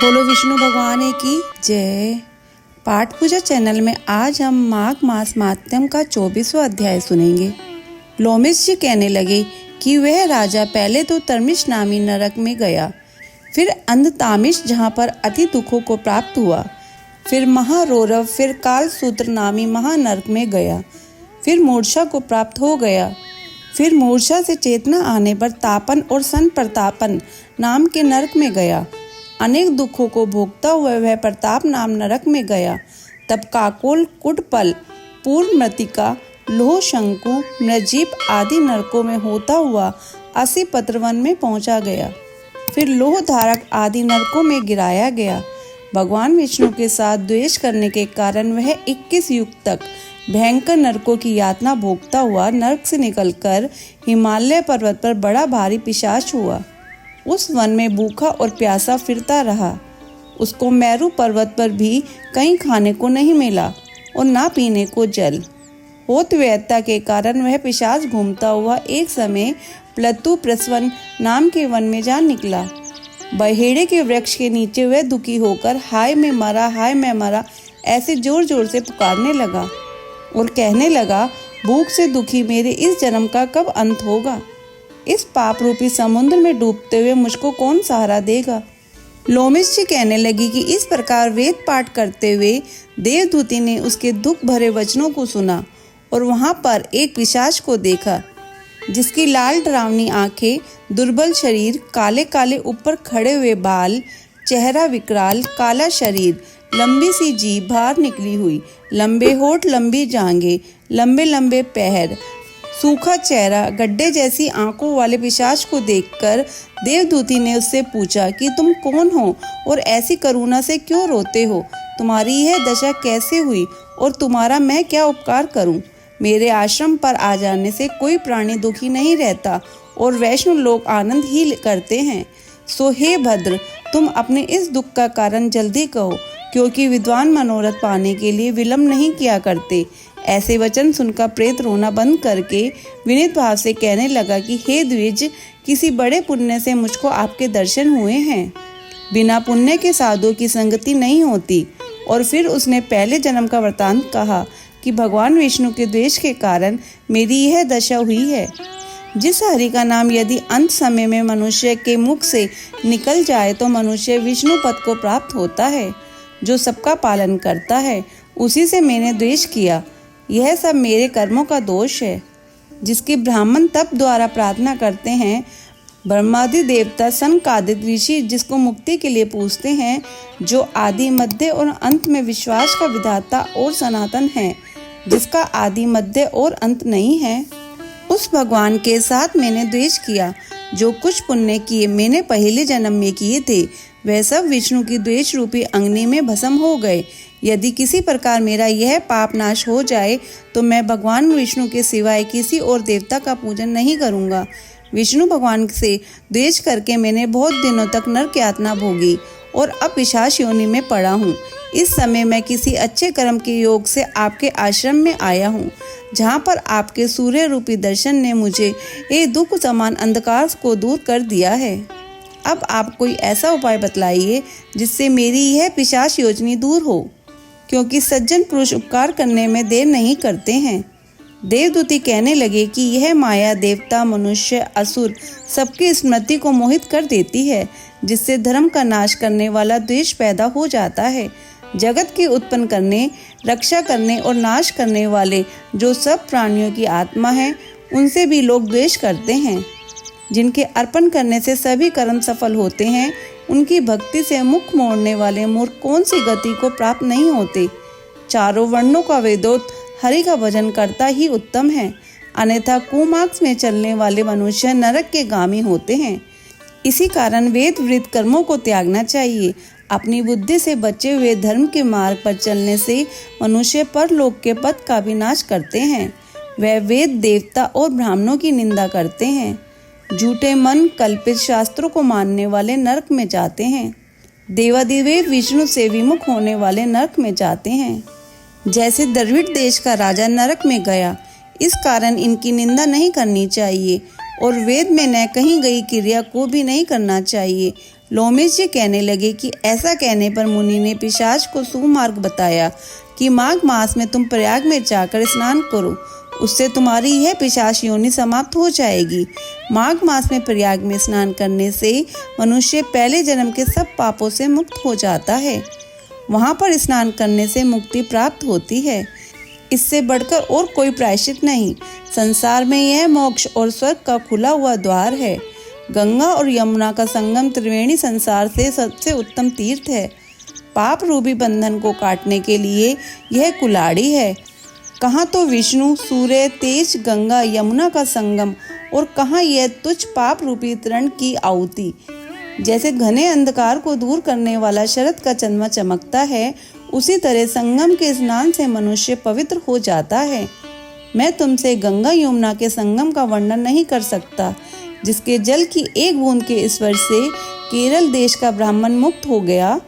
बोलो विष्णु भगवान की जय। पाठ पूजा चैनल में आज हम माघ मास मात्यम का 24वां अध्याय सुनेंगे। लोमिस जी कहने लगे कि वह राजा पहले तो तरमिश नामी नरक में गया, फिर अंधतामिश जहाँ पर अति दुखों को प्राप्त हुआ, फिर महारौरव, फिर कालसूत्र नामी महानरक में गया, फिर मूर्छा को प्राप्त हो गया, फिर मूर्छा से चेतना आने पर तापन और सन प्रतापन नाम के नरक में गया। अनेक दुखों को भोगता हुआ वह प्रताप नाम नरक में गया। तब काकोल, कुटपल, पूर्व मृतिका, लोह शंकु, मृजीप आदि नरकों में होता हुआ 80 पत्रवन में पहुंचा गया। फिर लोह धारक आदि नरकों में गिराया गया। भगवान विष्णु के साथ द्वेष करने के कारण वह 21 युग तक भयंकर नरकों की यातना भोगता हुआ नरक से निकलकर हिमालय पर्वत पर बड़ा भारी पिशाच हुआ। उस वन में भूखा और प्यासा फिरता रहा। उसको मेरू पर्वत पर भी कहीं खाने को नहीं मिला और ना पीने को जल। होत व्ययता के कारण वह पिशाच घूमता हुआ एक समय प्लतु प्रसवन नाम के वन में जा निकला। बहेड़े के वृक्ष के नीचे वह दुखी होकर हाय मैं मरा, हाय मैं मरा ऐसे जोर जोर से पुकारने लगा और कहने लगा, भूख से दुखी मेरे इस जन्म का कब अंत होगा। इस पाप रूपी समुद्र में डूबते हुए मुझको कौन सहारा देगा। लोमिस जी कहने लगी कि इस प्रकार वेद पाठ करते हुए देवदूती ने उसके दुख भरे वचनों को सुना और वहां पर एक पिशाच को देखा, जिसकी लाल डरावनी आंखें, दुर्बल शरीर, काले काले ऊपर खड़े हुए बाल, चेहरा विकराल, काला शरीर, लंबी सी जीभ बाहर निकली हुई, लंबे होठ, लंबी जांघें, लंबे लंबे पैर, सूखा चेहरा, गड्ढे जैसी आंखों वाले पिशाच को देखकर देवदूती ने उससे पूछा कि तुम कौन हो और ऐसी करुणा से क्यों रोते हो। तुम्हारी यह दशा कैसे हुई और तुम्हारा मैं क्या उपकार करूं। मेरे आश्रम पर आ जाने से कोई प्राणी दुखी नहीं रहता और वैष्णव लोग आनंद ही करते हैं। सो हे भद्र, तुम अपने इस दुख का कारण जल्दी कहो, क्योंकि विद्वान मनोरथ पाने के लिए विलंब नहीं किया करते। ऐसे वचन सुनकर प्रेत रोना बंद करके विनीत भाव से कहने लगा कि हे द्विज, किसी बड़े पुण्य से मुझको आपके दर्शन हुए हैं। बिना पुण्य के साधुओं की संगति नहीं होती। और फिर उसने पहले जन्म का वृतांत कहा कि भगवान विष्णु के द्वेष के कारण मेरी यह दशा हुई है। जिस हरि का नाम यदि अंत समय में मनुष्य के मुख से निकल जाए तो मनुष्य विष्णु पद को प्राप्त होता है, जो सबका पालन करता है। उसी से मैंने द्वेष किया। यह सब मेरे कर्मों का दोष है, जिसकी ब्राह्मण तप द्वारा प्रार्थना करते हैं। ब्रह्मादि देवता, सनकादिक ऋषि जिसको मुक्ति के लिए पूछते हैं, जो आदि मध्य और अंत में विश्वास का विधाता और सनातन है, जिसका आदि मध्य और अंत नहीं है, उस भगवान के साथ मैंने द्वेष किया। जो कुछ पुण्य किए मैंने पहले जन्म में किए थे, वह सब विष्णु की द्वेष रूपी अग्नि में भस्म हो गए। यदि किसी प्रकार मेरा यह पाप नाश हो जाए तो मैं भगवान विष्णु के सिवाय किसी और देवता का पूजन नहीं करूंगा। विष्णु भगवान से द्वेष करके मैंने बहुत दिनों तक नरक यातना भोगी और अब पिशाच योनि में पड़ा हूँ। इस समय मैं किसी अच्छे कर्म के योग से आपके आश्रम में आया हूँ, जहाँ पर आपके सूर्य रूपी दर्शन ने मुझे ये दुख समान अंधकार को दूर कर दिया है। अब आप कोई ऐसा उपाय बतलाइए जिससे मेरी यह पिशाच योजनी दूर हो, क्योंकि सज्जन पुरुष उपकार करने में देर नहीं करते हैं। देवदूती कहने लगे कि यह माया देवता, मनुष्य, असुर सबकी स्मृति को मोहित कर देती है, जिससे धर्म का नाश करने वाला द्वेष पैदा हो जाता है। जगत की उत्पन्न करने, रक्षा करने और नाश करने वाले जो सब प्राणियों की आत्मा है, उनसे भी लोग द्वेष करते हैं। जिनके अर्पण करने से सभी कर्म सफल होते हैं, उनकी भक्ति से मुख मोड़ने वाले मूर्ख कौन सी गति को प्राप्त नहीं होते। चारों वर्णों का वेदोक्त हरि का भजन करता ही उत्तम है, अन्यथा कुमार्ग में चलने वाले मनुष्य नरक के गामी होते हैं। इसी कारण वेद वृत्त कर्मों को त्यागना चाहिए। अपनी बुद्धि से बचे हुए धर्म के मार्ग पर चलने से मनुष्य परलोक के पद का विनाश करते हैं। वह वेद, देवता और ब्राह्मणों की निंदा करते हैं। झूठे मन कल्पित शास्त्रों को मानने वाले नरक में जाते हैं। देवादिदेव विष्णु से विमुख होने वाले नरक में जाते हैं। जैसे द्रविड़ देश का राजा नरक में गया, इस कारण इनकी निंदा नहीं करनी चाहिए और वेद में न कही गई क्रिया को भी नहीं करना चाहिए। लोमेश जी कहने लगे कि ऐसा कहने पर मुनि ने पिशाच को सुमार्ग बताया कि माघ मास में तुम प्रयाग में जाकर स्नान करो, उससे तुम्हारी यह पिशाच योनि समाप्त हो जाएगी। माघ मास में प्रयाग में स्नान करने से मनुष्य पहले जन्म के सब पापों से मुक्त हो जाता है। वहाँ पर स्नान करने से मुक्ति प्राप्त होती है। इससे बढ़कर और कोई प्रायश्चित नहीं। संसार में यह मोक्ष और स्वर्ग का खुला हुआ द्वार है। गंगा और यमुना का संगम त्रिवेणी संसार से सबसे उत्तम तीर्थ है। पाप रूपी बंधन को काटने के लिए यह कुल्हाड़ी है। कहाँ तो विष्णु, सूर्य, तेज, गंगा, यमुना का संगम और कहाँ यह तुच्छ पाप रूपी तृण की आहुति। जैसे घने अंधकार को दूर करने वाला शरद का चंद्रमा चमकता है, उसी तरह संगम के स्नान से मनुष्य पवित्र हो जाता है। मैं तुमसे गंगा यमुना के संगम का वर्णन नहीं कर सकता, जिसके जल की एक बूंद के स्पर्श से केरल देश का ब्राह्मण मुक्त हो गया।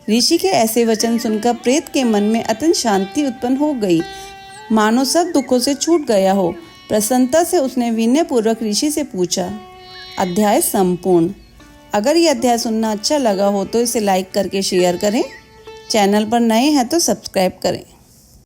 ऋषि के ऐसे वचन सुनकर प्रेत के मन में अत्यंत शांति उत्पन्न हो गई, मानो सब दुखों से छूट गया हो। प्रसन्नता से उसने विनय पूर्वक ऋषि से पूछा। अध्याय संपूर्ण। अगर ये अध्याय सुनना अच्छा लगा हो तो इसे लाइक करके शेयर करें। चैनल पर नए हैं तो सब्सक्राइब करें।